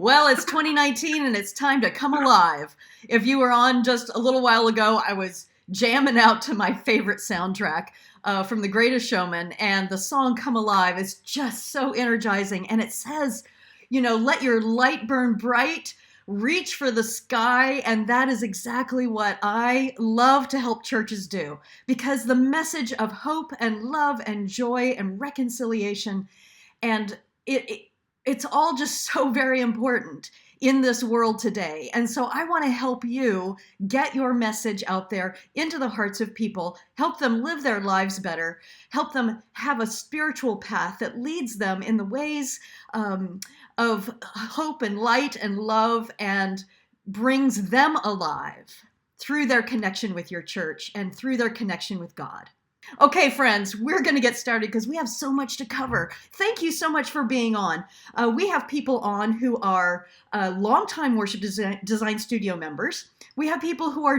Well, it's 2019 and it's time to come alive. If you were on just a little while ago, I was jamming out to my favorite soundtrack from The Greatest Showman, and the song Come Alive is just so energizing. And it says, you know, let your light burn bright, reach for the sky. And that is exactly what I love to help churches do, because the message of hope and love and joy and reconciliation, and it's all just so very important in this world today. And so I want to help you get your message out there into the hearts of people, help them live their lives better, help them have a spiritual path that leads them in the ways of hope and light and love, and brings them alive through their connection with your church and through their connection with God. Okay, friends, we're going to get started because we have so much to cover. Thank you so much for being on. We have people on who are longtime Worship Design Studio members. We have people who are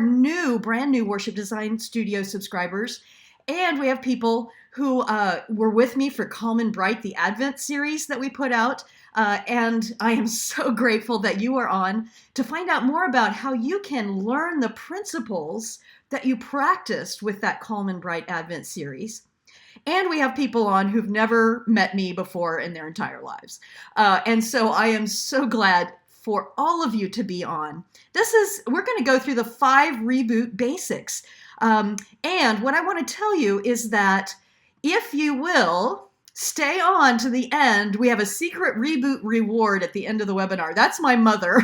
brand new Worship Design Studio subscribers. And we have people who were with me for Calm and Bright, the Advent series that we put out. And I am so grateful that you are on to find out more about how you can learn the principles that you practiced with that Calm and Bright Advent series. And we have people on who've never met me before in their entire lives. And so I am so glad for all of you to be on. We're going to go through the 5 Reboot Basics. And what I want to tell you is that if you will stay on to the end, we have a secret reboot reward at the end of the webinar. That's my mother.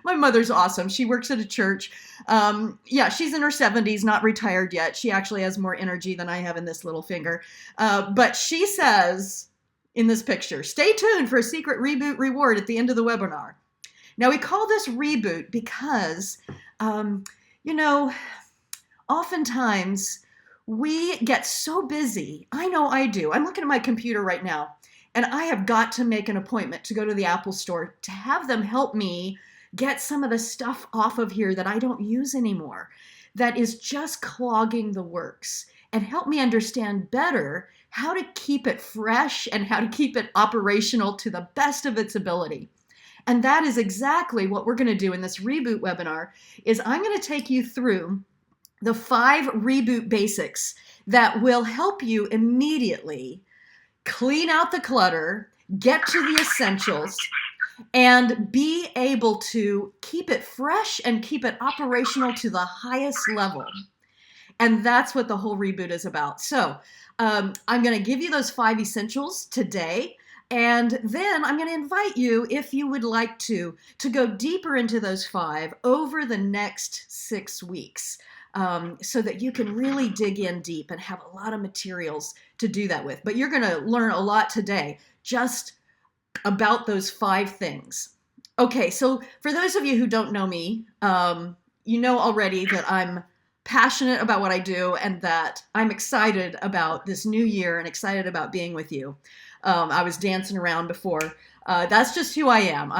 My mother's awesome. She works at a church. She's in her 70s, not retired yet. She actually has more energy than I have in this little finger. But she says in this picture, stay tuned for a secret reboot reward at the end of the webinar. Now, we call this reboot because, oftentimes we get so busy. I know I do. I'm looking at my computer right now, and I have got to make an appointment to go to the Apple Store to have them help me get some of the stuff off of here that I don't use anymore, that is just clogging the works, and help me understand better how to keep it fresh and how to keep it operational to the best of its ability. And that is exactly what we're going to do in this reboot webinar. Is I'm going to take you through the 5 reboot basics that will help you immediately clean out the clutter, get to the essentials, and be able to keep it fresh and keep it operational to the highest level. And that's what the whole reboot is about. So I'm going to give you those 5 essentials today. And then I'm going to invite you, if you would like to go deeper into those 5 over the next 6 weeks, so that you can really dig in deep and have a lot of materials to do that with. But you're going to learn a lot today just about those 5 things. Okay, so for those of you who don't know me, you know already that I'm passionate about what I do and that I'm excited about this new year and excited about being with you. I was dancing around before. That's just who I am.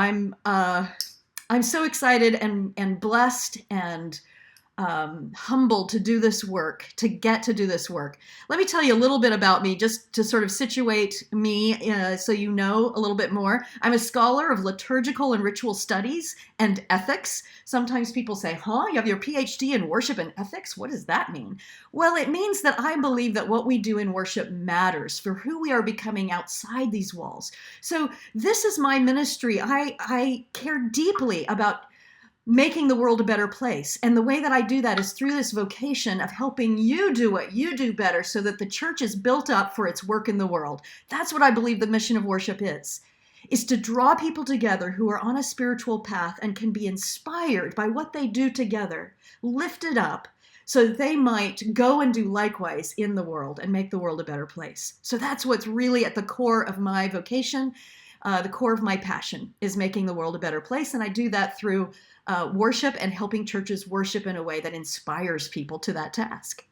I'm so excited and blessed and humbled to do this work, to get to do this work. Let me tell you a little bit about me, just to sort of situate me so you know a little bit more. I'm a scholar of liturgical and ritual studies and ethics. Sometimes people say, you have your PhD in worship and ethics? What does that mean? Well, it means that I believe that what we do in worship matters for who we are becoming outside these walls. So this is my ministry. I care deeply about making the world a better place. And the way that I do that is through this vocation of helping you do what you do better so that the church is built up for its work in the world. That's what I believe the mission of worship is to draw people together who are on a spiritual path and can be inspired by what they do together, lifted up, so that they might go and do likewise in the world and make the world a better place. So that's what's really at the core of my vocation. The core of my passion is making the world a better place. And I do that through worship and helping churches worship in a way that inspires people to that task.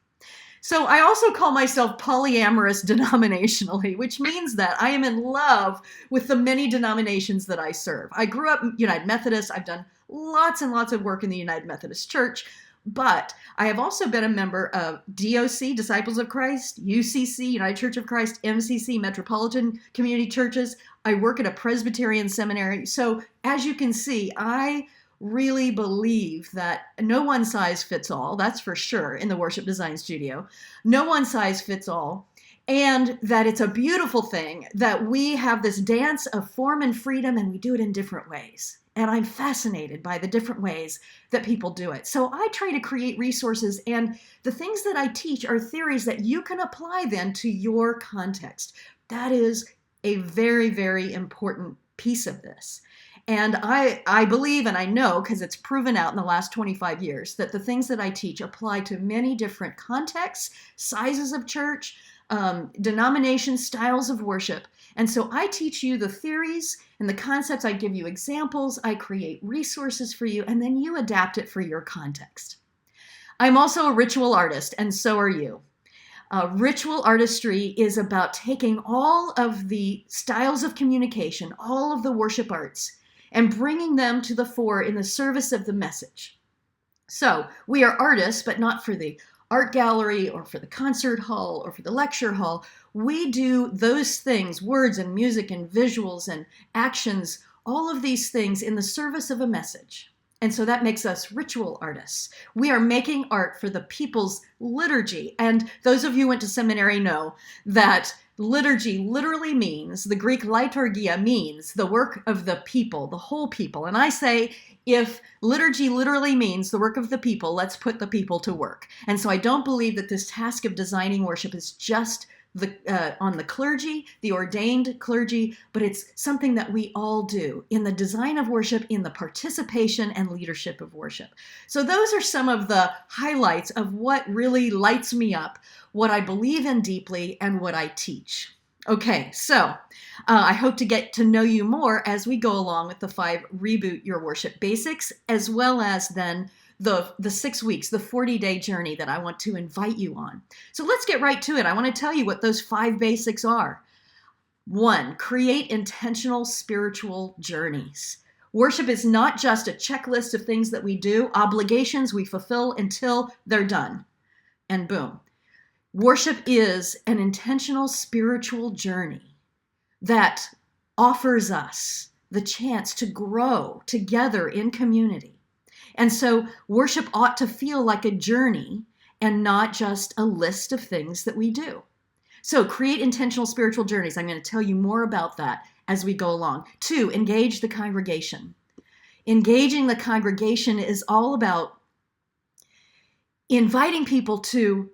So I also call myself polyamorous denominationally, which means that I am in love with the many denominations that I serve. I grew up United Methodist. I've done lots and lots of work in the United Methodist Church, but I have also been a member of DOC, Disciples of Christ, UCC, United Church of Christ, MCC, Metropolitan Community Churches. I work at a Presbyterian seminary. So as you can see, I really believe that no one size fits all, that's for sure, in the worship design studio. No one size fits all. And that it's a beautiful thing that we have this dance of form and freedom, and we do it in different ways. And I'm fascinated by the different ways that people do it. So I try to create resources, and the things that I teach are theories that you can apply then to your context. That is a very, very important piece of this. And I believe, and I know, because it's proven out in the last 25 years, that the things that I teach apply to many different contexts, sizes of church, denominations, styles of worship. And so I teach you the theories and the concepts. I give you examples. I create resources for you, and then you adapt it for your context. I'm also a ritual artist, and so are you. Ritual artistry is about taking all of the styles of communication, all of the worship arts, and bringing them to the fore in the service of the message. So we are artists, but not for the art gallery or for the concert hall or for the lecture hall. We do those things, words and music and visuals and actions, all of these things in the service of a message. And so that makes us ritual artists. We are making art for the people's liturgy. And those of you who went to seminary know that liturgy literally means, the Greek liturgia means the work of the people, the whole people. And I say, if liturgy literally means the work of the people, let's put the people to work. And so I don't believe that this task of designing worship is just on the clergy, the ordained clergy, but it's something that we all do in the design of worship, in the participation and leadership of worship. So those are some of the highlights of what really lights me up, what I believe in deeply, and what I teach. Okay, so I hope to get to know you more as we go along with the 5 Reboot Your Worship Basics, as well as then the 6 weeks, the 40-day journey that I want to invite you on. So let's get right to it. I want to tell you what those 5 basics are. 1, create intentional spiritual journeys. Worship is not just a checklist of things that we do, obligations we fulfill until they're done, and boom. Worship is an intentional spiritual journey that offers us the chance to grow together in community. And so worship ought to feel like a journey and not just a list of things that we do. So create intentional spiritual journeys. I'm going to tell you more about that as we go along. 2, engage the congregation. Engaging the congregation is all about inviting people to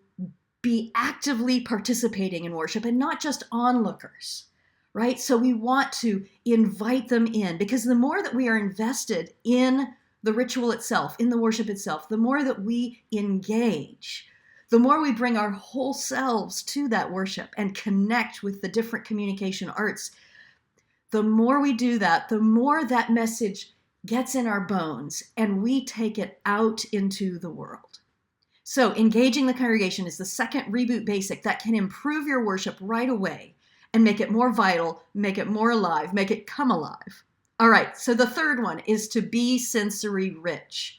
be actively participating in worship and not just onlookers, right? So we want to invite them in, because the more that we are invested in the ritual itself, in the worship itself, the more that we engage, the more we bring our whole selves to that worship and connect with the different communication arts, the more we do that, the more that message gets in our bones and we take it out into the world. So engaging the congregation is the second Reboot basic that can improve your worship right away and make it more vital, make it more alive, make it come alive. All right, so the third one is to be sensory rich.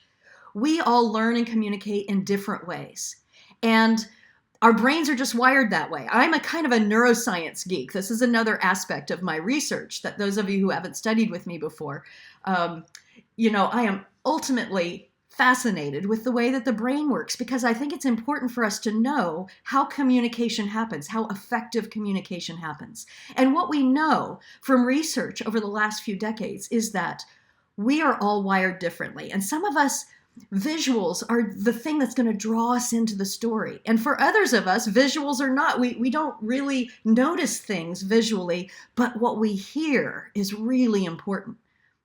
We all learn and communicate in different ways, and our brains are just wired that way. I'm a kind of a neuroscience geek. This is another aspect of my research that those of you who haven't studied with me before, I am ultimately fascinated with the way that the brain works, because I think it's important for us to know how communication happens, how effective communication happens. And what we know from research over the last few decades is that we are all wired differently. And some of us, visuals are the thing that's going to draw us into the story. And for others of us, visuals are not. We don't really notice things visually, but what we hear is really important.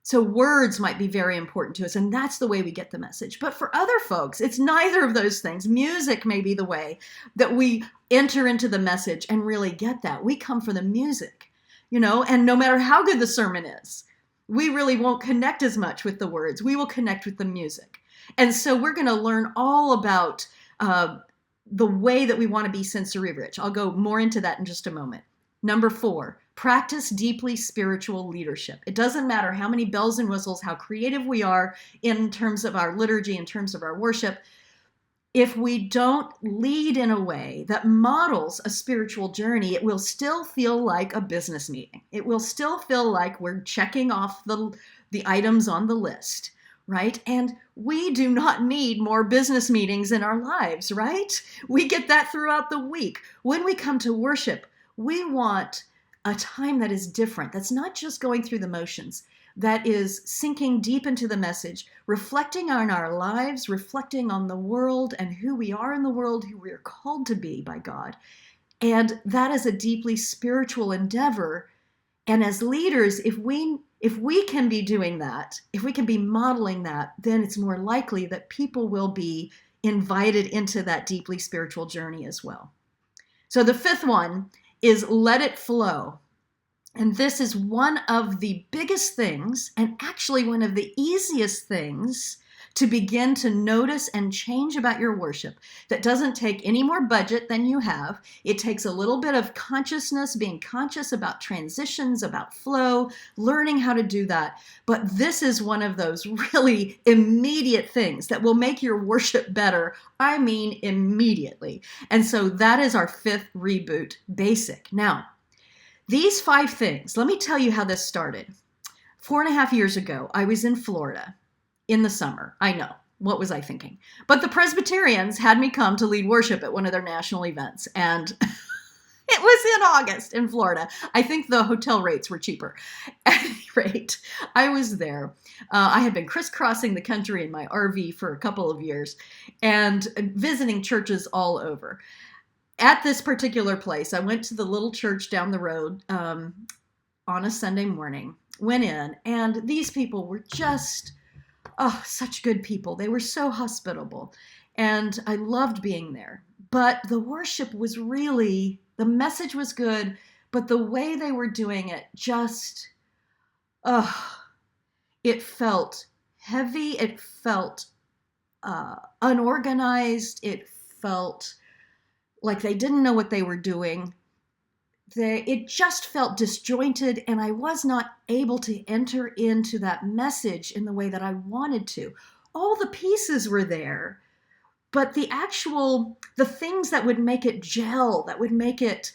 So words might be very important to us, and that's the way we get the message. But for other folks, it's neither of those things. Music may be the way that we enter into the message and really get that. We come for the music, and no matter how good the sermon is, we really won't connect as much with the words. We will connect with the music. And so we're going to learn all about the way that we want to be sensory rich. I'll go more into that in just a moment. Number 4, practice deeply spiritual leadership. It doesn't matter how many bells and whistles, how creative we are in terms of our liturgy, in terms of our worship. If we don't lead in a way that models a spiritual journey, it will still feel like a business meeting. It will still feel like we're checking off the items on the list, right? And we do not need more business meetings in our lives, right? We get that throughout the week. When we come to worship, we want a time that is different, that's not just going through the motions, that is sinking deep into the message, reflecting on our lives, reflecting on the world and who we are in the world, who we are called to be by God. And that is a deeply spiritual endeavor. And as leaders, if we can be doing that, if we can be modeling that, then it's more likely that people will be invited into that deeply spiritual journey as well. So the 5th one is let it flow. And this is one of the biggest things, and actually one of the easiest things to begin to notice and change about your worship. That doesn't take any more budget than you have. It takes a little bit of consciousness, being conscious about transitions, about flow, learning how to do that. But this is one of those really immediate things that will make your worship better. I mean, immediately. And so that is our 5th reboot basic. Now, these 5 things, let me tell you how this started. 4.5 years ago, I was in Florida in the summer. I know, what was I thinking? But the Presbyterians had me come to lead worship at one of their national events, and it was in August in Florida. I think the hotel rates were cheaper. At any rate, I was there. I had been crisscrossing the country in my RV for a couple of years and visiting churches all over. At this particular place, I went to the little church down the road on a Sunday morning, went in, and these people were just, such good people. They were so hospitable, and I loved being there. But the worship was really, the message was good, but the way they were doing it just, it felt heavy, it felt unorganized, it felt like they didn't know what they were doing. It just felt disjointed, and I was not able to enter into that message in the way that I wanted to. All the pieces were there, but the things that would make it gel, that would make it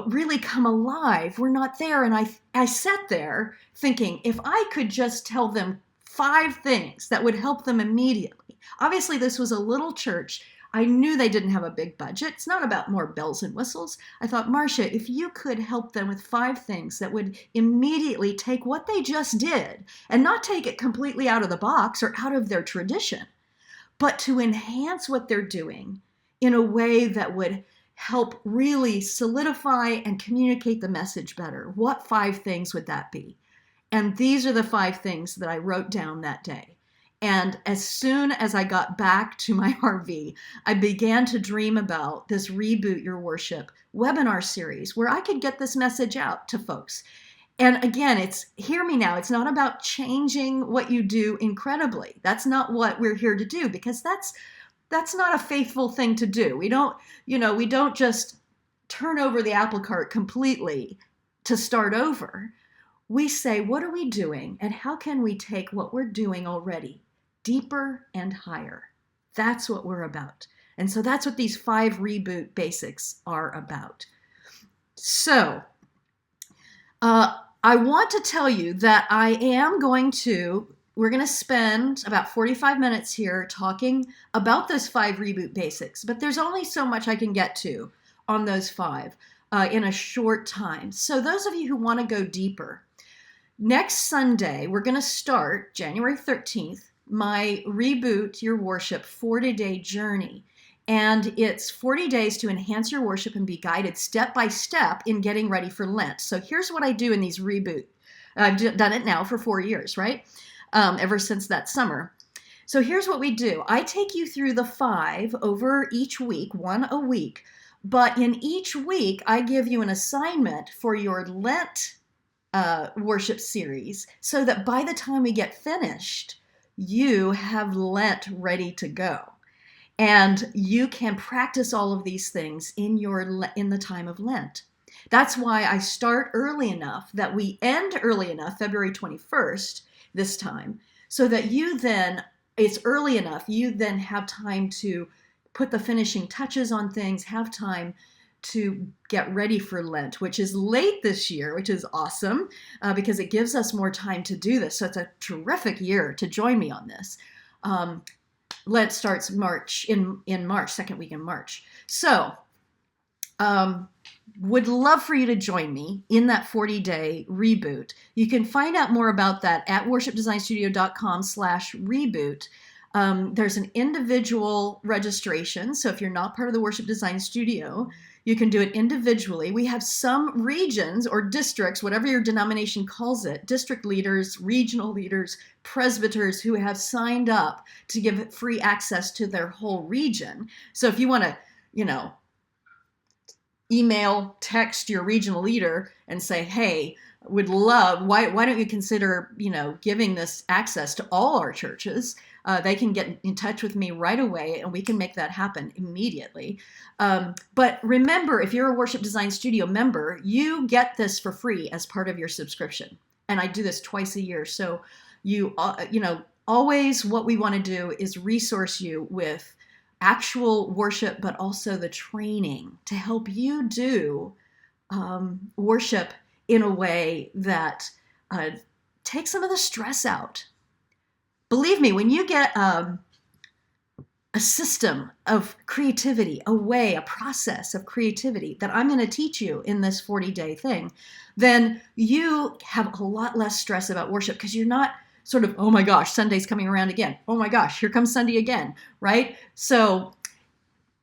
really come alive were not there. And I sat there thinking, if I could just tell them 5 things that would help them immediately. Obviously, this was a little church. I knew they didn't have a big budget. It's not about more bells and whistles. I thought, Marcia, if you could help them with 5 things that would immediately take what they just did and not take it completely out of the box or out of their tradition, but to enhance what they're doing in a way that would help really solidify and communicate the message better, what 5 things would that be? And these are the 5 things that I wrote down that day. And as soon as I got back to my RV, I began to dream about this Reboot Your Worship webinar series where I could get this message out to folks. And again, hear me now, it's not about changing what you do incredibly. That's not what we're here to do, because that's not a faithful thing to do. We don't just turn over the apple cart completely to start over. We say, what are we doing, and how can we take what we're doing already deeper and higher? That's what we're about. And so that's what these 5 reboot basics are about. So I want to tell you that we're going to spend about 45 minutes here talking about those 5 reboot basics, but there's only so much I can get to on those 5 in a short time. So those of you who want to go deeper, next Sunday, we're going to start January 13th, my Reboot Your Worship 40-day journey. And it's 40 days to enhance your worship and be guided step by step in getting ready for Lent. So here's what I do in these reboot. I've done it now for 4 years, right? Ever since that summer. So here's what we do. I take you through the 5 over each week, 1 a week. But in each week, I give you an assignment for your Lent worship series so that by the time we get finished, you have Lent ready to go. And you can practice all of these things in the time of Lent. That's why I start early enough that we end early enough, February 21st this time, so that it's early enough, you then have time to put the finishing touches on things, have time to get ready for Lent, which is late this year, which is awesome because it gives us more time to do this. So it's a terrific year to join me on this. Lent starts in March, second week in March. So would love for you to join me in that 40-day reboot. You can find out more about that at worshipdesignstudio.com/reboot. There's an individual registration. So if you're not part of the Worship Design Studio, you can do it individually. We have some regions or districts, whatever your denomination calls it, district leaders, regional leaders, presbyters who have signed up to give free access to their whole region. So if you want to, email, text your regional leader and say, hey, why don't you consider, giving this access to all our churches? They can get in touch with me right away and we can make that happen immediately. But remember, if you're a Worship Design Studio member, you get this for free as part of your subscription. And I do this twice a year. So always what we want to do is resource you with actual worship, but also the training to help you do worship in a way that takes some of the stress out. Believe me, when you get a system of creativity, a process of creativity that I'm going to teach you in this 40-day thing, then you have a lot less stress about worship because you're not sort of, oh my gosh, Sunday's coming around again. Oh my gosh, here comes Sunday again, right? So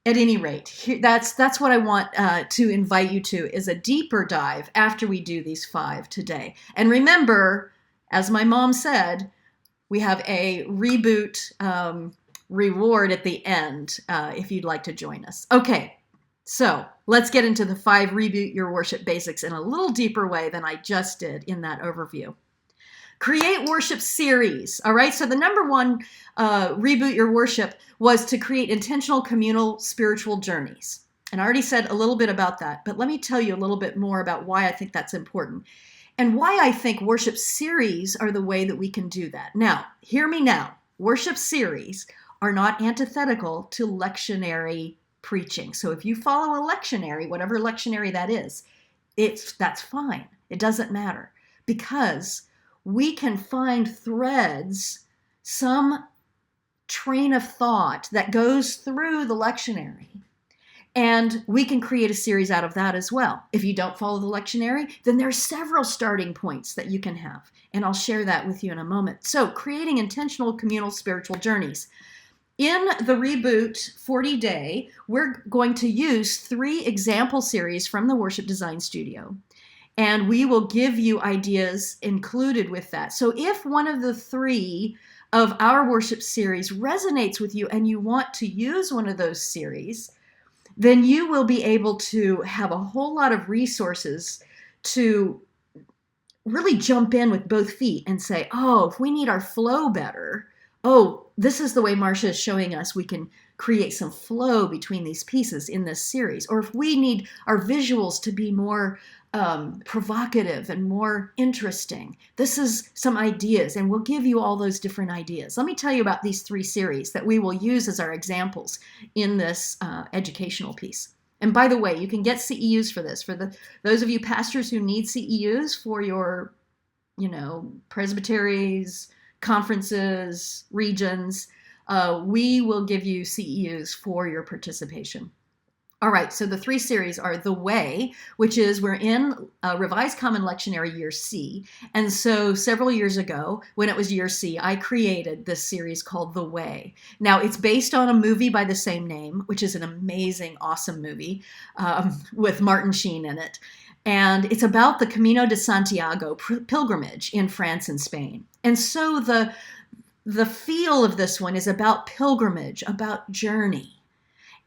at any rate, that's what I want to invite you to, is a deeper dive after we do these 5 today. And remember, as my mom said, we have a reboot reward at the end if you'd like to join us. Okay, so let's get into the 5 Reboot Your Worship Basics in a little deeper way than I just did in that overview. Create worship series. All right. So the number one Reboot Your Worship was to create intentional communal spiritual journeys. And I already said a little bit about that, but let me tell you a little bit more about why I think that's important and why I think worship series are the way that we can do that. Now, hear me now. Worship series are not antithetical to lectionary preaching. So if you follow a lectionary, whatever lectionary that is, that's fine. It doesn't matter because we can find threads, some train of thought that goes through the lectionary, and we can create a series out of that as well. If you don't follow the lectionary, then there's several starting points that you can have, and I'll share that with you in a moment. So creating intentional communal spiritual journeys. In the Reboot 40-day, we're going to use 3 example series from the Worship Design Studio. And we will give you ideas included with that. So if one of the 3 of our worship series resonates with you and you want to use one of those series, then you will be able to have a whole lot of resources to really jump in with both feet and say, oh, if we need our flow better, oh, this is the way Marcia is showing us we can create some flow between these pieces in this series. Or if we need our visuals to be more provocative and more interesting, this is some ideas, and we'll give you all those different ideas. Let me tell you about these 3 series that we will use as our examples in this educational piece. And by the way, you can get CEUs for this. For those of you pastors who need CEUs for your, presbyteries, conferences, regions, we will give you CEUs for your participation. All right, so the 3 series are The Way, which is we're in Revised Common Lectionary Year C. And so several years ago, when it was Year C, I created this series called The Way. Now, it's based on a movie by the same name, which is an amazing, awesome movie with Martin Sheen in it. And it's about the Camino de Santiago pilgrimage in France and Spain. And so the feel of this one is about pilgrimage, about journey.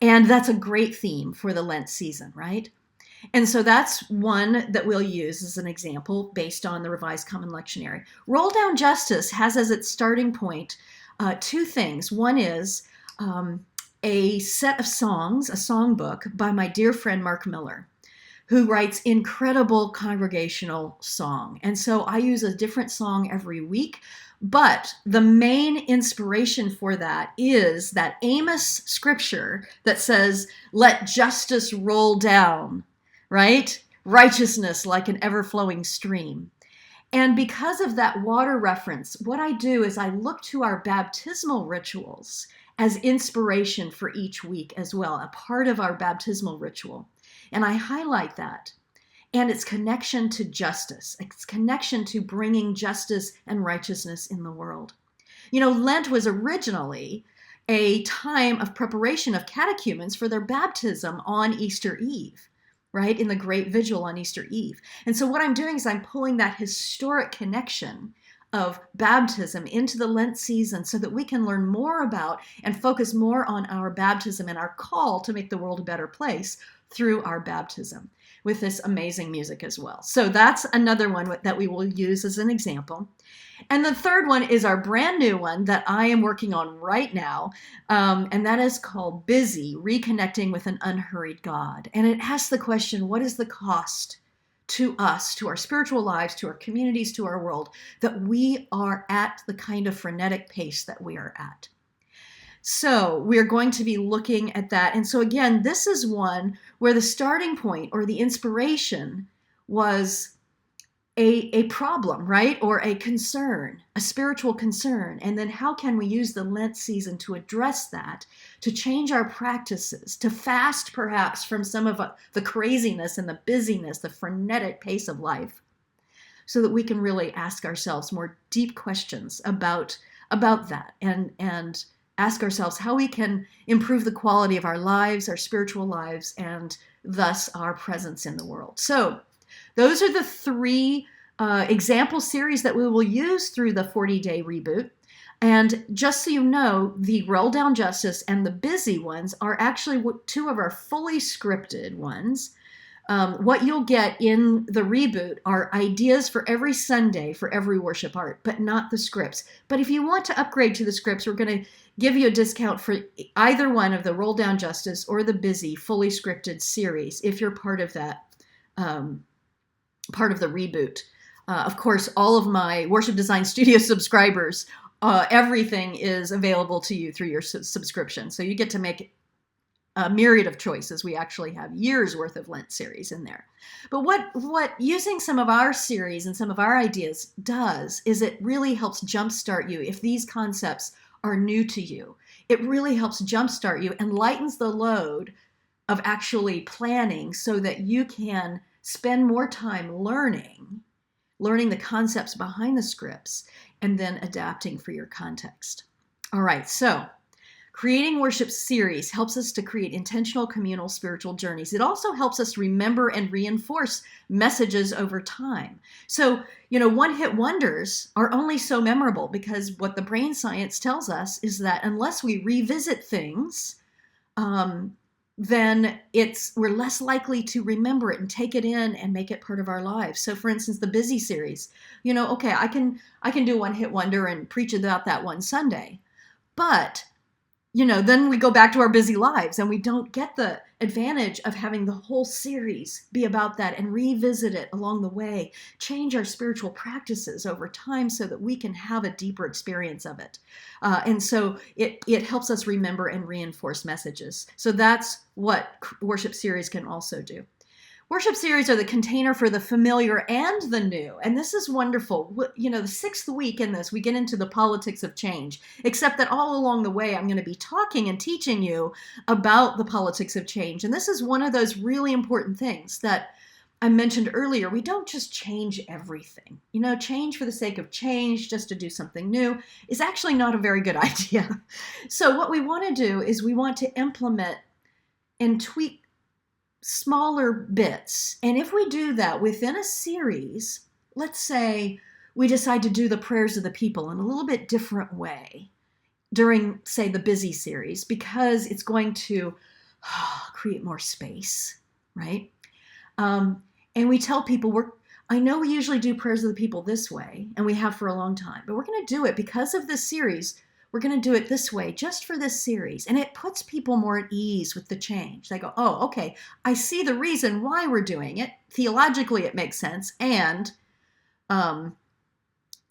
And that's a great theme for the Lent season, right? And so that's one that we'll use as an example based on the Revised Common Lectionary. Roll Down Justice has as its starting point 2 things. One is a set of songs, a songbook by my dear friend Mark Miller, who writes incredible congregational song. And so I use a different song every week, but the main inspiration for that is that Amos scripture that says, "Let justice roll down," right? Righteousness like an ever-flowing stream. And because of that water reference, what I do is I look to our baptismal rituals as inspiration for each week as well, a part of our baptismal ritual. And I highlight that and its connection to justice, its connection to bringing justice and righteousness in the world. You know, Lent was originally a time of preparation of catechumens for their baptism on Easter Eve, right? In the great vigil on Easter Eve. And so what I'm doing is I'm pulling that historic connection of baptism into the Lent season so that we can learn more about and focus more on our baptism and our call to make the world a better place through our baptism with this amazing music as well. So that's another one that we will use as an example. And the third one is our brand new one that I am working on right now, and that is called Busy, Reconnecting with an Unhurried God. And it asks the question, what is the cost to us, to our spiritual lives, to our communities, to our world, that we are at the kind of frenetic pace that we are at? So we're going to be looking at that. And so again, this is one where the starting point or the inspiration was a problem, right? Or a concern, a spiritual concern. And then how can we use the Lent season to address that, to change our practices, to fast perhaps from some of the craziness and the busyness, the frenetic pace of life, so that we can really ask ourselves more deep questions about that and ask ourselves how we can improve the quality of our lives, our spiritual lives, and thus our presence in the world. So those are the three example series that we will use through the 40-day reboot. And just so you know, the Roll Down Justice and the Busy ones are actually two of our fully scripted ones. What you'll get in the reboot are ideas for every Sunday for every worship art, but not the scripts. But if you want to upgrade to the scripts, we're going to give you a discount for either one of the Roll Down Justice or the Busy fully scripted series if you're part of that, part of the reboot. Of course, all of my Worship Design Studio subscribers, everything is available to you through your subscription. So you get to make a myriad of choices. We actually have years worth of Lent series in there. But what using some of our series and some of our ideas does is it really helps jumpstart you. If these concepts are new to you, it really helps jumpstart you and lightens the load of actually planning so that you can spend more time learning the concepts behind the scripts and then adapting for your context. All right, so creating worship series helps us to create intentional communal spiritual journeys. It also helps us remember and reinforce messages over time. So, one-hit wonders are only so memorable because what the brain science tells us is that unless we revisit things, then we're less likely to remember it and take it in and make it part of our lives. So for instance, the Busy series, okay, I can do one hit wonder and preach about that one Sunday, but then we go back to our busy lives and we don't get the advantage of having the whole series be about that and revisit it along the way, change our spiritual practices over time so that we can have a deeper experience of it. And so it helps us remember and reinforce messages. So that's what worship series can also do. Worship series are the container for the familiar and the new. And this is wonderful. The sixth week in this, we get into the politics of change, except that all along the way, I'm going to be talking and teaching you about the politics of change. And this is one of those really important things that I mentioned earlier. We don't just change everything. Change for the sake of change, just to do something new, is actually not a very good idea. So what we want to do is we want to implement and tweak smaller bits. And if we do that within a series, let's say we decide to do the prayers of the people in a little bit different way during, say, the Busy series, because it's going to create more space, right? And we tell people, I know we usually do prayers of the people this way, and we have for a long time, but we're going to do it because of this series. we're going to do it this way just for this series. And it puts people more at ease with the change. They go, oh, okay, I see the reason why we're doing it. Theologically, it makes sense. And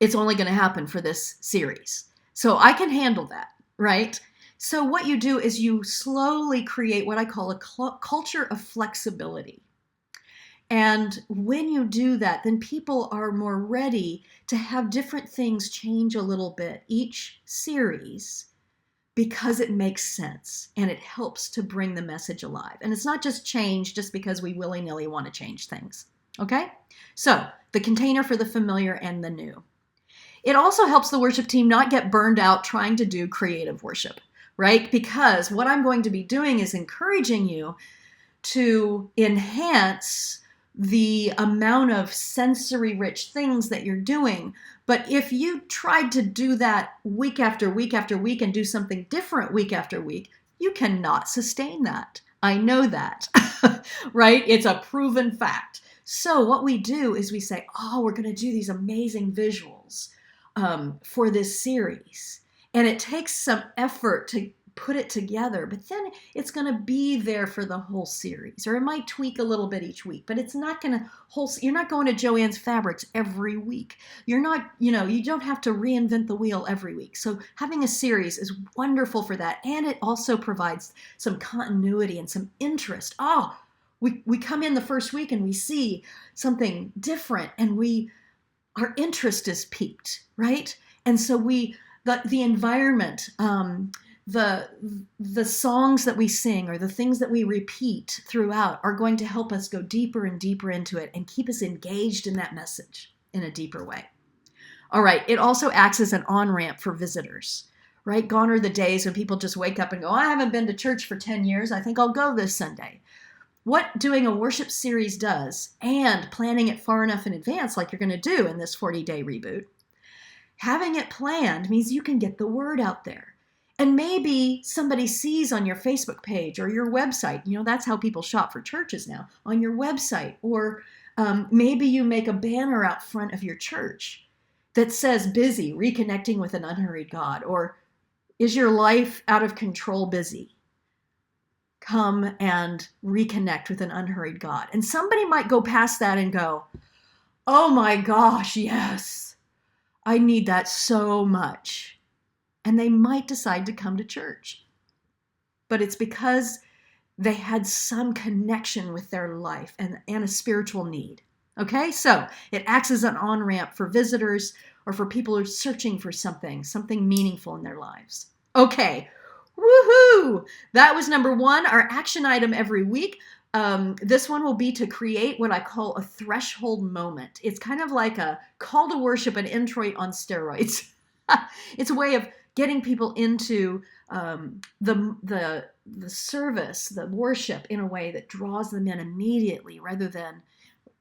it's only going to happen for this series. So I can handle that, right? So what you do is you slowly create what I call a culture of flexibility. And when you do that, then people are more ready to have different things change a little bit each series because it makes sense and it helps to bring the message alive. And it's not just change just because we willy-nilly want to change things. Okay? So the container for the familiar and the new. It also helps the worship team not get burned out trying to do creative worship, right? Because what I'm going to be doing is encouraging you to enhance the amount of sensory rich things that you're doing. But if you tried to do that week after week after week and do something different week after week, you cannot sustain that. I know that, right? It's a proven fact. So what we do is we say, oh, we're going to do these amazing visuals for this series. And it takes some effort to put it together, but then it's going to be there for the whole series, or it might tweak a little bit each week, but it's not going to you're not going to Joann's Fabrics every week. You're not, you don't have to reinvent the wheel every week. So having a series is wonderful for that. And it also provides some continuity and some interest. Oh, we come in the first week and we see something different and our interest is piqued, right? And so the environment, the songs that we sing or the things that we repeat throughout are going to help us go deeper and deeper into it and keep us engaged in that message in a deeper way. All right, it also acts as an on-ramp for visitors, right? Gone are the days when people just wake up and go, I haven't been to church for 10 years. I think I'll go this Sunday. What doing a worship series does, and planning it far enough in advance like you're going to do in this 40-day reboot, having it planned means you can get the word out there. And maybe somebody sees on your Facebook page or your website, that's how people shop for churches now, on your website. Or maybe you make a banner out front of your church that says, busy, reconnecting with an unhurried God. Or, is your life out of control busy? Come and reconnect with an unhurried God. And somebody might go past that and go, oh my gosh, yes, I need that so much. And they might decide to come to church. But it's because they had some connection with their life and a spiritual need. Okay, so it acts as an on-ramp for visitors or for people who are searching for something meaningful in their lives. Okay, woohoo! That was number 1, our action item every week. This one will be to create what I call a threshold moment. It's kind of like a call to worship and introit on steroids. It's a way of getting people into the service, the worship in a way that draws them in immediately rather than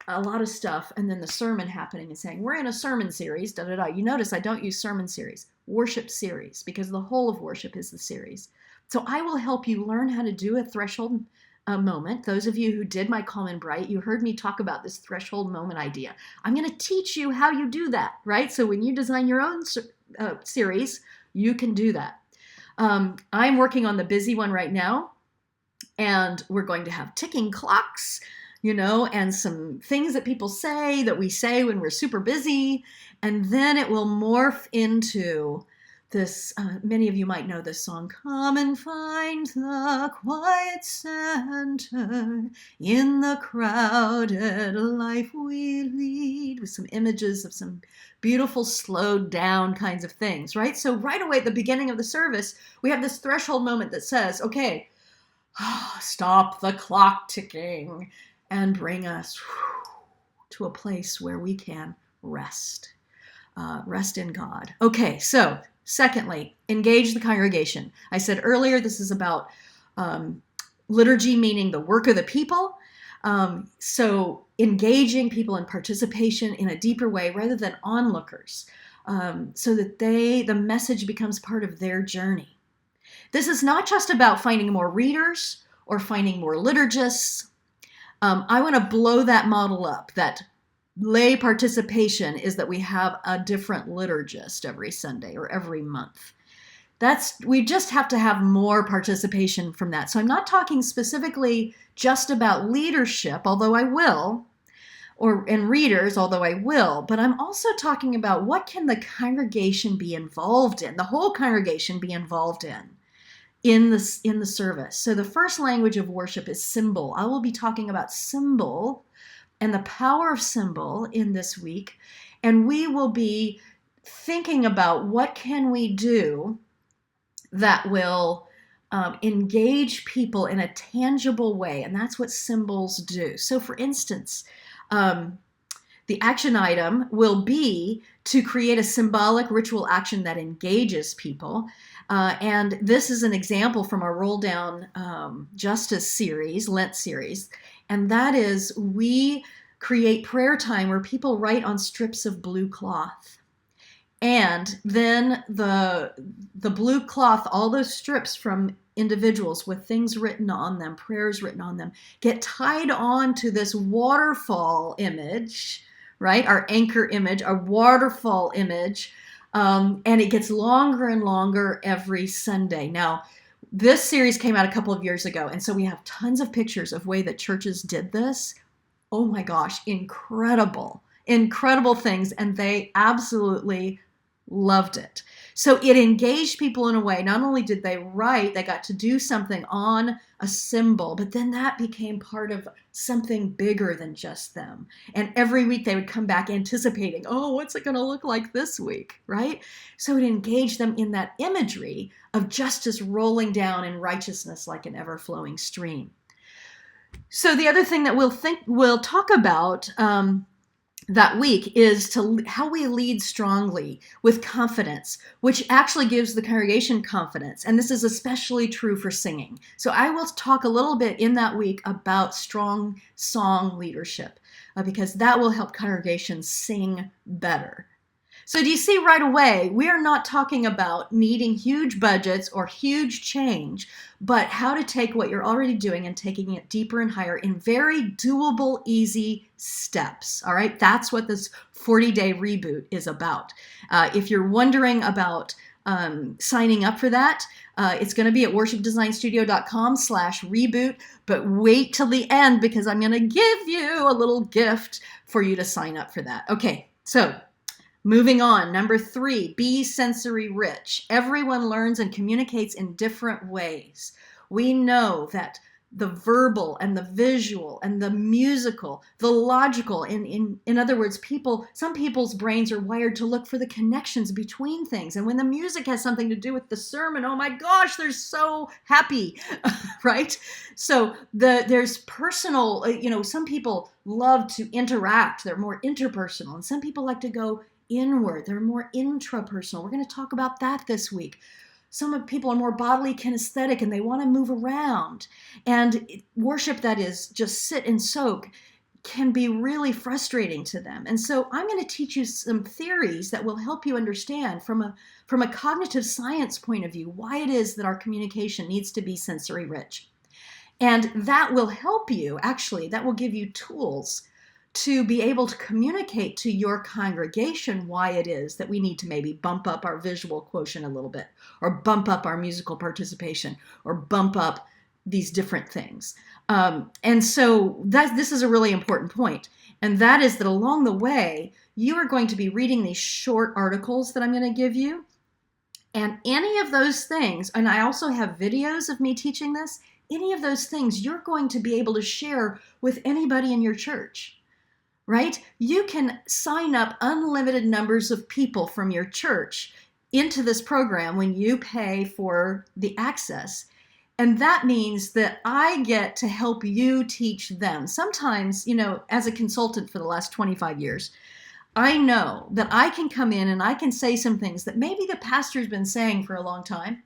a lot of stuff and then the sermon happening and saying, we're in a sermon series, da-da-da. You notice I don't use sermon series, worship series, because the whole of worship is the series. So I will help you learn how to do a threshold moment. Those of you who did my Calm and Bright, you heard me talk about this threshold moment idea. I'm going to teach you how you do that, right? So when you design your own series, you can do that. I'm working on the busy one right now, and we're going to have ticking clocks, and some things that people say that we say when we're super busy. And then it will morph into this, many of you might know this song, come and find the quiet center in the crowded life we lead, with some images of some beautiful slowed down kinds of things, right? So right away at the beginning of the service, we have this threshold moment that says, okay, stop the clock ticking and bring us to a place where we can rest in God. Okay, so secondly, engage the congregation. I said earlier, this is about liturgy, meaning the work of the people. So engaging people in participation in a deeper way rather than onlookers, so that the message becomes part of their journey. This is not just about finding more readers or finding more liturgists. I want to blow that model up, that lay participation is that we have a different liturgist every Sunday or every month. we just have to have more participation from that. So I'm not talking specifically just about leadership, although I will, and readers, although I will, but I'm also talking about what can the congregation be involved in, the whole congregation be involved in the service. So the first language of worship is symbol. I will be talking about symbol and the power of symbol in this week, and we will be thinking about what can we do that will engage people in a tangible way, and that's what symbols do. So for instance, the action item will be to create a symbolic ritual action that engages people. And this is an example from our Roll Down Justice series, Lent series. And that is, we create prayer time where people write on strips of blue cloth. And then the blue cloth, all those strips from individuals with things written on them, prayers written on them, get tied on to this waterfall image, right? Our anchor image, a waterfall image. And it gets longer and longer every Sunday. Now, this series came out a couple of years ago, and so we have tons of pictures of way that churches did this. Oh my gosh, incredible things, and they absolutely loved it. So it engaged people in a way. Not only did they write, they got to do something on a symbol, but then that became part of something bigger than just them. And every week they would come back anticipating, oh, what's it going to look like this week, right? So it engaged them in that imagery of justice rolling down in righteousness like an ever-flowing stream. So the other thing that we'll talk about that week is how we lead strongly with confidence, which actually gives the congregation confidence. And this is especially true for singing. So I will talk a little bit in that week about strong song leadership, because that will help congregations sing better. So do you see right away, we are not talking about needing huge budgets or huge change, but how to take what you're already doing and taking it deeper and higher in very doable, easy steps. All right, that's what this 40-day reboot is about. If you're wondering about signing up for that, it's going to be at worshipdesignstudio.com/reboot, but wait till the end because I'm going to give you a little gift for you to sign up for that. Okay, so moving on, number 3, be sensory rich. Everyone learns and communicates in different ways. We know that the verbal and the visual and the musical, the logical, in other words, some people's brains are wired to look for the connections between things. And when the music has something to do with the sermon, oh my gosh, they're so happy, right? So there's personal, some people love to interact. They're more interpersonal. And some people like to go inward. They're more intrapersonal. We're going to talk about that this week. Some people are more bodily kinesthetic and they want to move around. And worship that is just sit and soak can be really frustrating to them. And so I'm going to teach you some theories that will help you understand from a cognitive science point of view why it is that our communication needs to be sensory rich. And that will help you, actually, that will give you tools to be able to communicate to your congregation why it is that we need to maybe bump up our visual quotient a little bit, or bump up our musical participation, or bump up these different things. And so this is a really important point. And that is that along the way, you are going to be reading these short articles that I'm going to give you. And any of those things, and I also have videos of me teaching this, any of those things you're going to be able to share with anybody in your church. Right? You can sign up unlimited numbers of people from your church into this program when you pay for the access. And that means that I get to help you teach them. Sometimes, as a consultant for the last 25 years, I know that I can come in and I can say some things that maybe the pastor's been saying for a long time.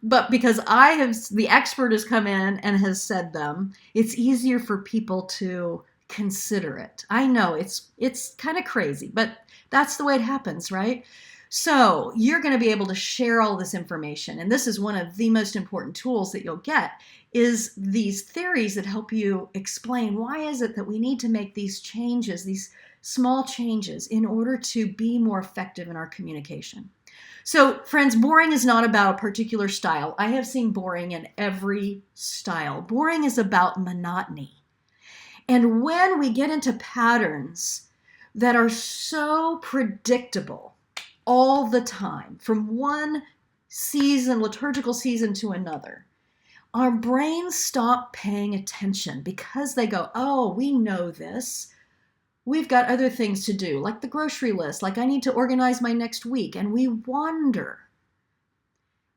But because the expert has come in and has said them, it's easier for people to consider it. I know it's kind of crazy, but that's the way it happens, right? So you're going to be able to share all this information. And this is one of the most important tools that you'll get, is these theories that help you explain why is it that we need to make these changes, these small changes in order to be more effective in our communication. So, friends, boring is not about a particular style. I have seen boring in every style. Boring is about monotony. And when we get into patterns that are so predictable all the time, from one season, liturgical season to another, our brains stop paying attention because they go, oh, we know this. We've got other things to do, like the grocery list, like I need to organize my next week, and we wander.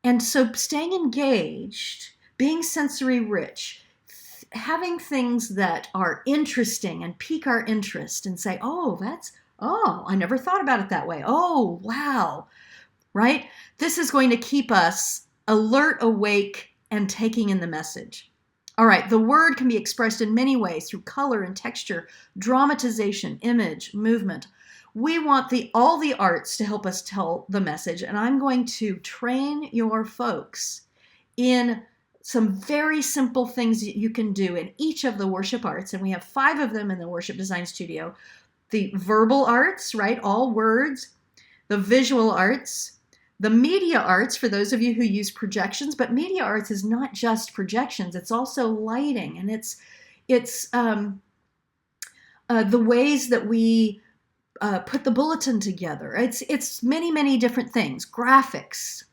And so staying engaged, being sensory rich, having things that are interesting and pique our interest and say, oh, I never thought about it that way. Oh, wow, right? This is going to keep us alert, awake, and taking in the message. All right, the word can be expressed in many ways through color and texture, dramatization, image, movement. We want all the arts to help us tell the message, and I'm going to train your folks in some very simple things that you can do in each of the worship arts, and we have 5 of them in the Worship Design Studio. The verbal arts, right, all words, the visual arts, the media arts, for those of you who use projections, but media arts is not just projections, it's also lighting, and it's the ways that we put the bulletin together. It's many, many different things, graphics,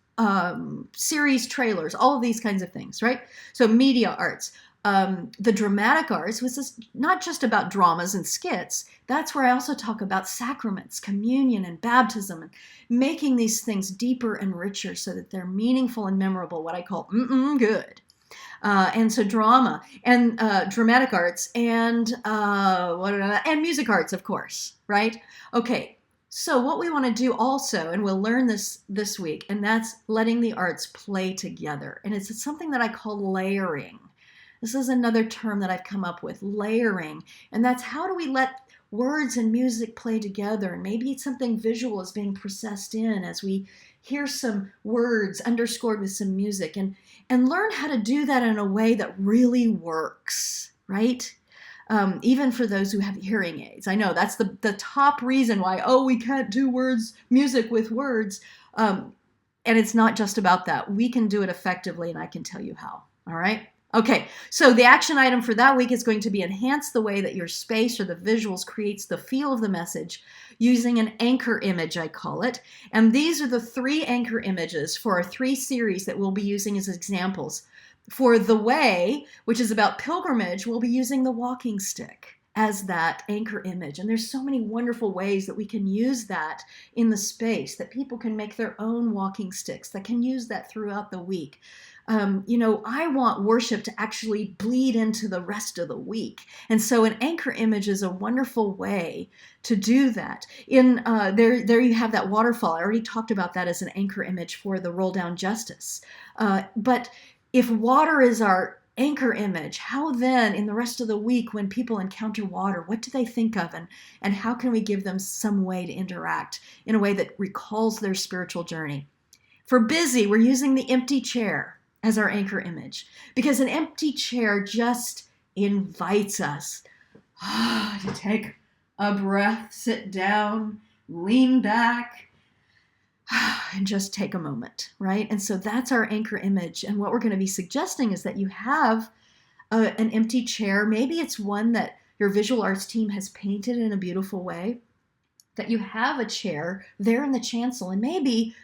series trailers, all of these kinds of things, right? So media arts. The dramatic arts was not just about dramas and skits. That's where I also talk about sacraments, communion, and baptism, and making these things deeper and richer so that they're meaningful and memorable, what I call good. And so drama and dramatic arts and music arts, of course, right? Okay, so what we want to do also, and we'll learn this week, and that's letting the arts play together. And it's something that I call layering. This is another term that I've come up with, layering. And that's how do we let words and music play together? And maybe it's something visual is being processed in as we hear some words underscored with some music, and learn how to do that in a way that really works, right? Even for those who have hearing aids. I know that's the top reason why, we can't do music with words. And it's not just about that. We can do it effectively, and I can tell you how, all right? Okay, so the action item for that week is going to be enhance the way that your space or the visuals creates the feel of the message using an anchor image, I call it. And these are the 3 anchor images for our 3 series that we'll be using as examples. For the way, which is about pilgrimage, we'll be using the walking stick as that anchor image. And there's so many wonderful ways that we can use that in the space, that people can make their own walking sticks, that can use that throughout the week. I want worship to actually bleed into the rest of the week. And so an anchor image is a wonderful way to do that. There you have that waterfall. I already talked about that as an anchor image for the roll down justice. But if water is our anchor image, how then in the rest of the week when people encounter water, what do they think of, and how can we give them some way to interact in a way that recalls their spiritual journey? For busy, we're using the empty chair as our anchor image, because an empty chair just invites us to take a breath, sit down, lean back, and just take a moment, right? And so that's our anchor image. And what we're going to be suggesting is that you have an empty chair. Maybe it's one that your visual arts team has painted in a beautiful way, that you have a chair there in the chancel, and maybe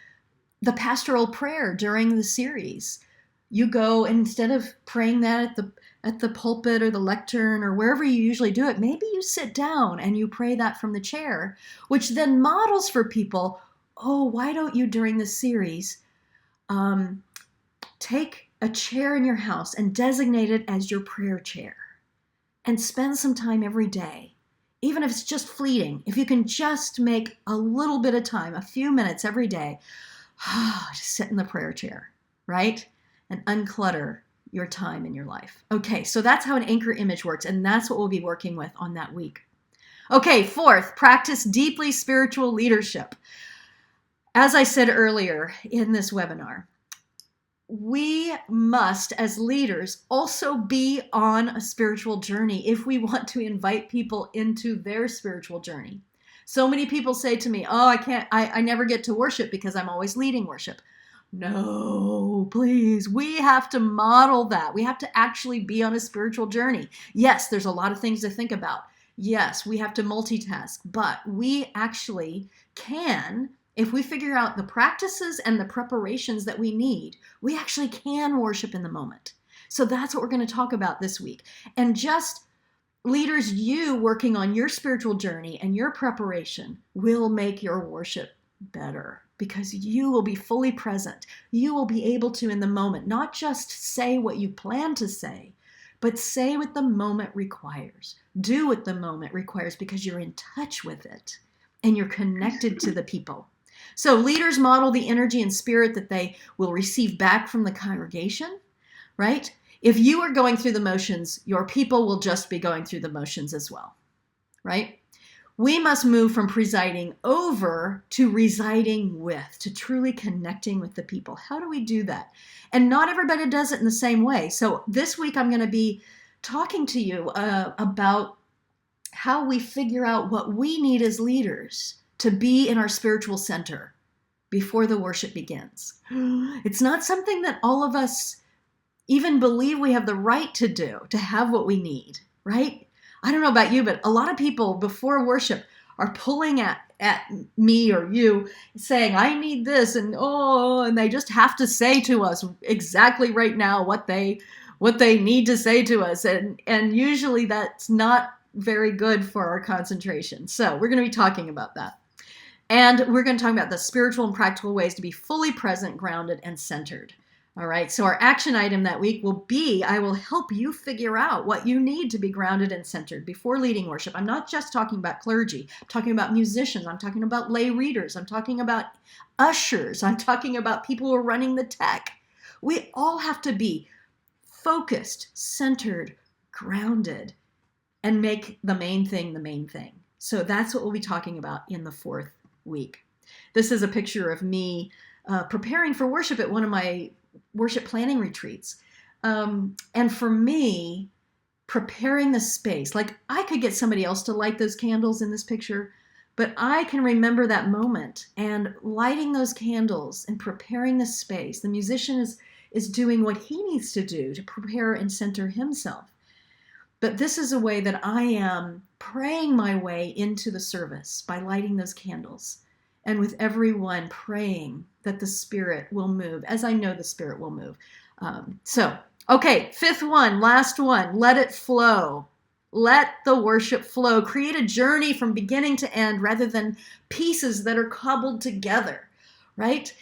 the pastoral prayer during the series. You go, and instead of praying that at the pulpit or the lectern or wherever you usually do it, maybe you sit down and you pray that from the chair, which then models for people, why don't you during the series take a chair in your house and designate it as your prayer chair and spend some time every day, even if it's just fleeting. If you can just make a little bit of time, a few minutes every day, to sit in the prayer chair, right? And unclutter your time in your life. Okay, so that's how an anchor image works, and that's what we'll be working with on that week. Okay, 4th, practice deeply spiritual leadership. As I said earlier in this webinar, we must, as leaders, also be on a spiritual journey if we want to invite people into their spiritual journey. So many people say to me, oh, I never get to worship because I'm always leading worship. No, please. We have to model that. We have to actually be on a spiritual journey. Yes, there's a lot of things to think about. Yes, we have to multitask, but we actually can, if we figure out the practices and the preparations that we need, we actually can worship in the moment. So that's what we're going to talk about this week. And just leaders, you working on your spiritual journey and your preparation will make your worship better because you will be fully present. You will be able to, in the moment, not just say what you plan to say, but say what the moment requires. Do what the moment requires because you're in touch with it and you're connected to the people. So leaders model the energy and spirit that they will receive back from the congregation, right? If you are going through the motions, your people will just be going through the motions as well, right? We must move from presiding over to residing with, to truly connecting with the people. How do we do that? And not everybody does it in the same way. So this week I'm going to be talking to you about how we figure out what we need as leaders to be in our spiritual center before the worship begins. It's not something that all of us even believe we have the right to do, to have what we need, right? I don't know about you, but a lot of people before worship are pulling at me or you saying, I need this, and they just have to say to us exactly right now what they need to say to us. And usually that's not very good for our concentration. So we're going to be talking about that. And we're going to talk about the spiritual and practical ways to be fully present, grounded, and centered. All right, so our action item that week will be, I will help you figure out what you need to be grounded and centered before leading worship. I'm not just talking about clergy. I'm talking about musicians. I'm talking about lay readers. I'm talking about ushers. I'm talking about people who are running the tech. We all have to be focused, centered, grounded, and make the main thing the main thing. So that's what we'll be talking about in the fourth week. This is a picture of me preparing for worship at one of my worship planning retreats. And for me, preparing the space, like I could get somebody else to light those candles in this picture, but I can remember that moment and lighting those candles and preparing the space. The musician is doing what he needs to do to prepare and center himself. But this is a way that I am praying my way into the service by lighting those candles. And with everyone praying that the Spirit will move, as I know the Spirit will move. Okay, fifth one, last one, let it flow. Let the worship flow. Create a journey from beginning to end rather than pieces that are cobbled together, right?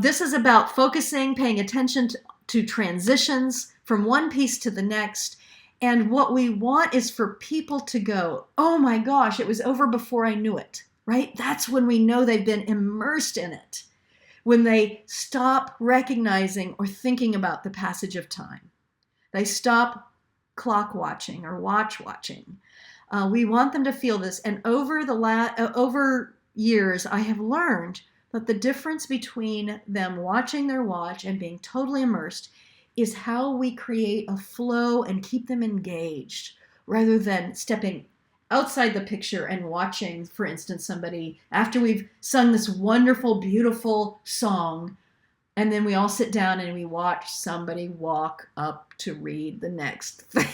This is about focusing, paying attention to transitions from one piece to the next. And what we want is for people to go, oh my gosh, it was over before I knew it. Right? That's when we know they've been immersed in it. When they stop recognizing or thinking about the passage of time. They stop clock watching or watch watching. We want them to feel this. And over years, I have learned that the difference between them watching their watch and being totally immersed is how we create a flow and keep them engaged rather than stepping outside the picture and watching, for instance, somebody, after we've sung this wonderful, beautiful song, and then we all sit down and we watch somebody walk up to read the next thing,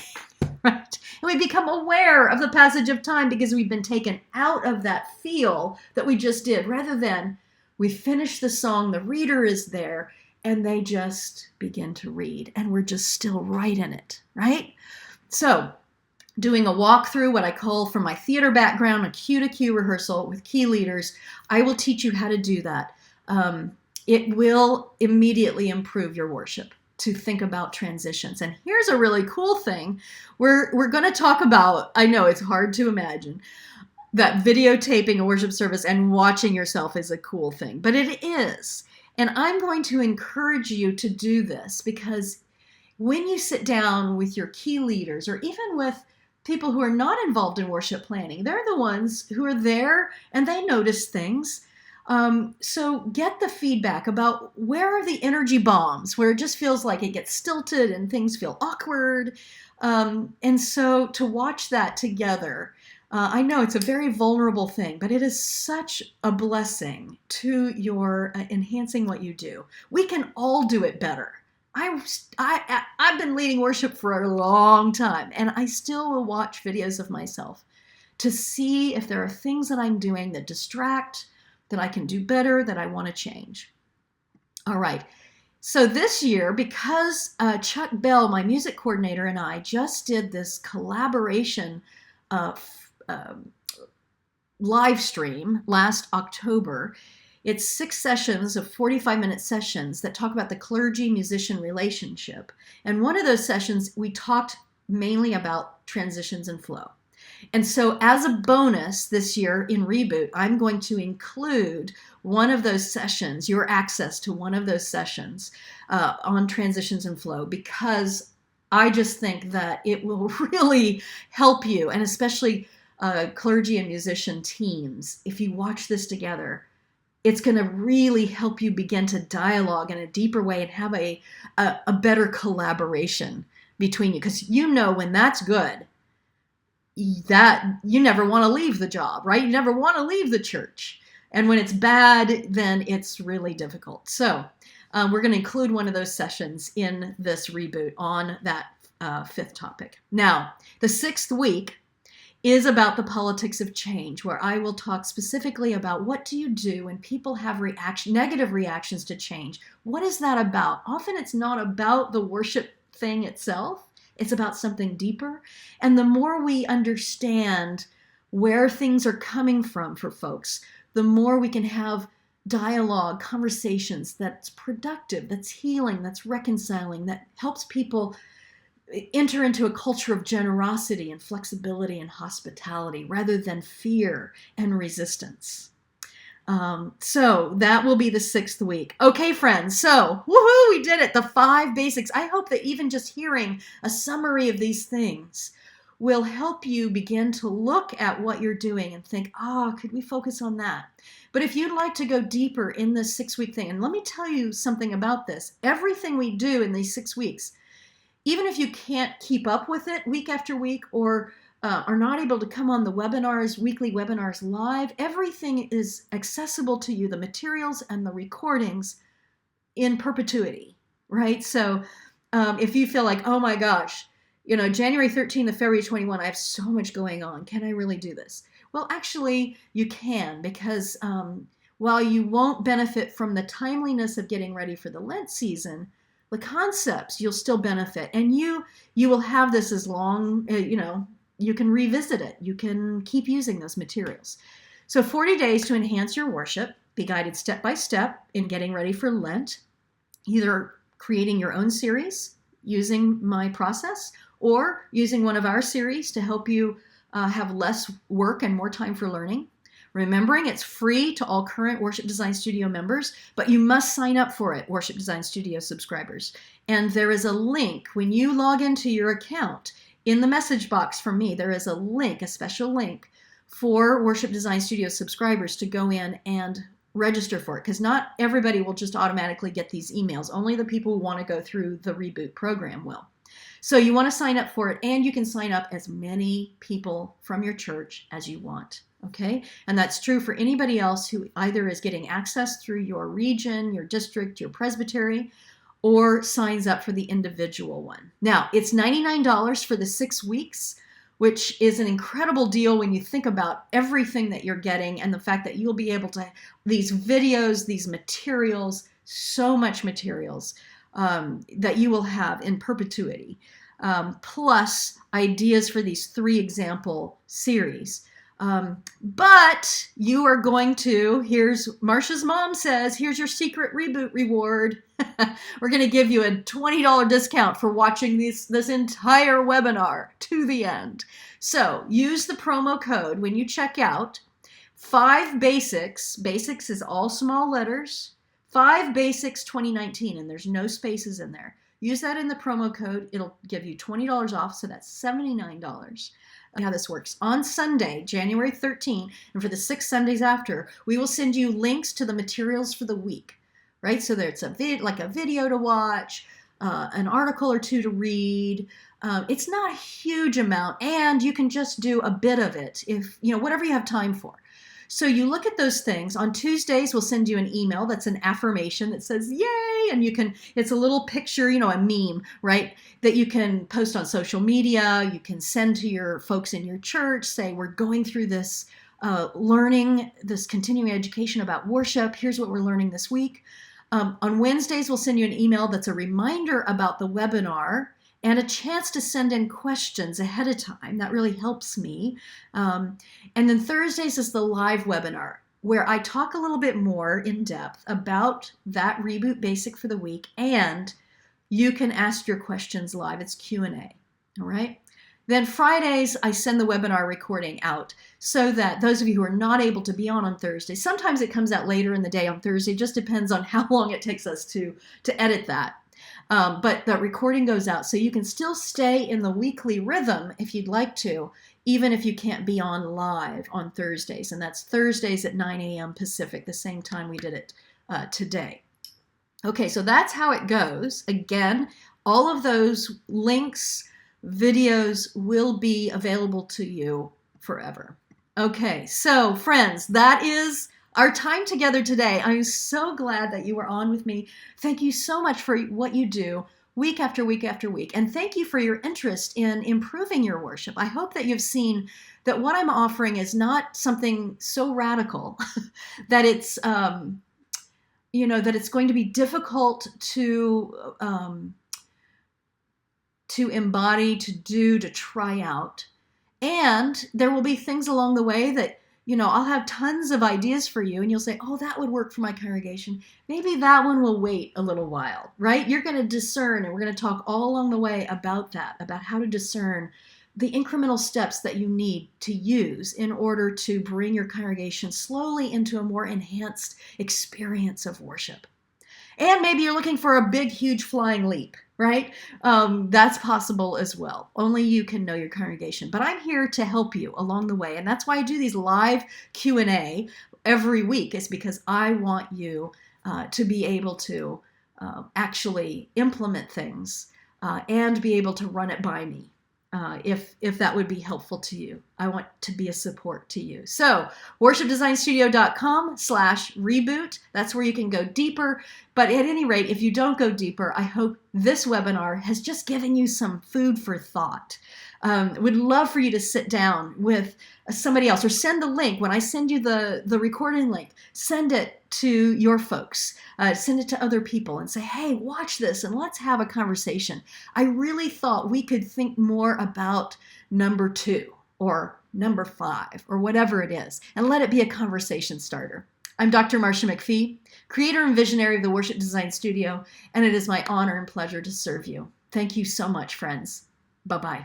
right? And we become aware of the passage of time because we've been taken out of that feel that we just did, rather than we finish the song, the reader is there, and they just begin to read, and we're just still right in it, right? So, doing a walkthrough, what I call from my theater background, a cue to cue rehearsal with key leaders, I will teach you how to do that. It will immediately improve your worship to think about transitions. And here's a really cool thing. We're going to talk about, I know it's hard to imagine, that videotaping a worship service and watching yourself is a cool thing, but it is. And I'm going to encourage you to do this because when you sit down with your key leaders or even with people who are not involved in worship planning, they're the ones who are there and they notice things. So get the feedback about where are the energy bombs, where it just feels like it gets stilted and things feel awkward. And so to watch that together, I know it's a very vulnerable thing, but it is such a blessing to your enhancing what you do. We can all do it better. I've been leading worship for a long time, and I still will watch videos of myself to see if there are things that I'm doing that distract, that I can do better, that I want to change. All right. So this year, because Chuck Bell, my music coordinator, and I just did this collaboration live stream last October. It's 6 sessions of 45-minute sessions that talk about the clergy-musician relationship. And one of those sessions, we talked mainly about transitions and flow. And so as a bonus this year in Reboot, I'm going to include one of those sessions, your access to one of those sessions on transitions and flow, because I just think that it will really help you, and especially clergy and musician teams. If you watch this together, it's going to really help you begin to dialogue in a deeper way and have a better collaboration between you. Because you know when that's good, that you never want to leave the job, right? You never want to leave the church. And when it's bad, then it's really difficult. So we're going to include one of those sessions in this Reboot on that 5th topic. Now, the 6th week is about the politics of change, where I will talk specifically about what do you do when people have negative reactions to change. What is that about? Often it's not about the worship thing itself. It's about something deeper. And the more we understand where things are coming from for folks, the more we can have dialogue, conversations that's productive, that's healing, that's reconciling, that helps people enter into a culture of generosity and flexibility and hospitality rather than fear and resistance. So that will be the 6th week. Okay, friends, so woohoo, we did it. The 5 basics. I hope that even just hearing a summary of these things will help you begin to look at what you're doing and think, could we focus on that? But if you'd like to go deeper in this 6-week thing, and let me tell you something about this. Everything we do in these 6 weeks, even if you can't keep up with it week after week or are not able to come on the webinars, weekly webinars live, everything is accessible to you, the materials and the recordings in perpetuity, right? So if you feel like, oh my gosh, January 13th to February 21, I have so much going on. Can I really do this? Well, actually, you can, because while you won't benefit from the timeliness of getting ready for the Lent season, the concepts you'll still benefit, and you will have this as long, you can revisit it. You can keep using those materials. So 40 days to enhance your worship, be guided step by step in getting ready for Lent, either creating your own series using my process or using one of our series to help you have less work and more time for learning. Remembering it's free to all current Worship Design Studio members, but you must sign up for it, Worship Design Studio subscribers. And there is a link when you log into your account. In the message box from me, there is a link, a special link for Worship Design Studio subscribers to go in and register for it, because not everybody will just automatically get these emails. Only the people who want to go through the Reboot program will. So you want to sign up for it, and you can sign up as many people from your church as you want. Okay, and that's true for anybody else who either is getting access through your region, your district, your presbytery, or signs up for the individual one. Now, it's $99 for the 6 weeks, which is an incredible deal when you think about everything that you're getting and the fact that you'll be able to, these videos, these materials, so much materials that you will have in perpetuity, plus ideas for these 3 example series. But you are going to, here's Marcia's mom says, here's your secret Reboot reward. We're going to give you a $20 discount for watching this entire webinar to the end. So use the promo code when you check out. 5 Basics. Basics is all small letters. 5 Basics 2019, and there's no spaces in there. Use that in the promo code. It'll give you $20 off, so that's $79. how this works. On Sunday, January 13th, and for the 6 Sundays after, we will send you links to the materials for the week, right? So there's a video to watch, an article or two to read. It's not a huge amount, and you can just do a bit of it if, whatever you have time for. So you look at those things. On Tuesdays, we'll send you an email that's an affirmation that says, yay, and it's a little picture, a meme, right, that you can post on social media. You can send to your folks in your church, say, we're going through this learning, this continuing education about worship. Here's what we're learning this week. On Wednesdays, we'll send you an email that's a reminder about the webinar and a chance to send in questions ahead of time. That really helps me. And then Thursdays is the live webinar, where I talk a little bit more in depth about that Reboot Basic for the week, and you can ask your questions live. It's Q&A, all right? Then Fridays, I send the webinar recording out so that those of you who are not able to be on Thursday, sometimes it comes out later in the day on Thursday, just depends on how long it takes us to edit that. But the recording goes out, so you can still stay in the weekly rhythm if you'd like to, even if you can't be on live on Thursdays. And that's Thursdays at 9 a.m. Pacific, the same time we did it today. Okay, so that's how it goes. Again, all of those links, videos will be available to you forever. Okay, so friends, that is our time together today. I'm so glad that you were on with me. Thank you so much for what you do week after week after week. And thank you for your interest in improving your worship. I hope that you've seen that what I'm offering is not something so radical that it's, that it's going to be difficult to embody, to do, to try out. And there will be things along the way that I'll have tons of ideas for you, and you'll say, oh, that would work for my congregation. Maybe that one will wait a little while, right? You're going to discern, and we're going to talk all along the way about that, about how to discern the incremental steps that you need to use in order to bring your congregation slowly into a more enhanced experience of worship. And maybe you're looking for a big, huge flying leap, right? That's possible as well. Only you can know your congregation. But I'm here to help you along the way. And that's why I do these live Q&A every week, is because I want you to be able to actually implement things and be able to run it by me. If that would be helpful to you. I want to be a support to you. So worshipdesignstudio.com/reboot. That's where you can go deeper. But at any rate, if you don't go deeper, I hope this webinar has just given you some food for thought. Would love for you to sit down with somebody else, or send the link. When I send you the recording link, send it to your folks, send it to other people and say, hey, watch this and let's have a conversation. I really thought we could think more about number 2 or number 5 or whatever it is, and let it be a conversation starter. I'm Dr. Marcia McFee, creator and visionary of the Worship Design Studio, and it is my honor and pleasure to serve you. Thank you so much, friends. Bye-bye.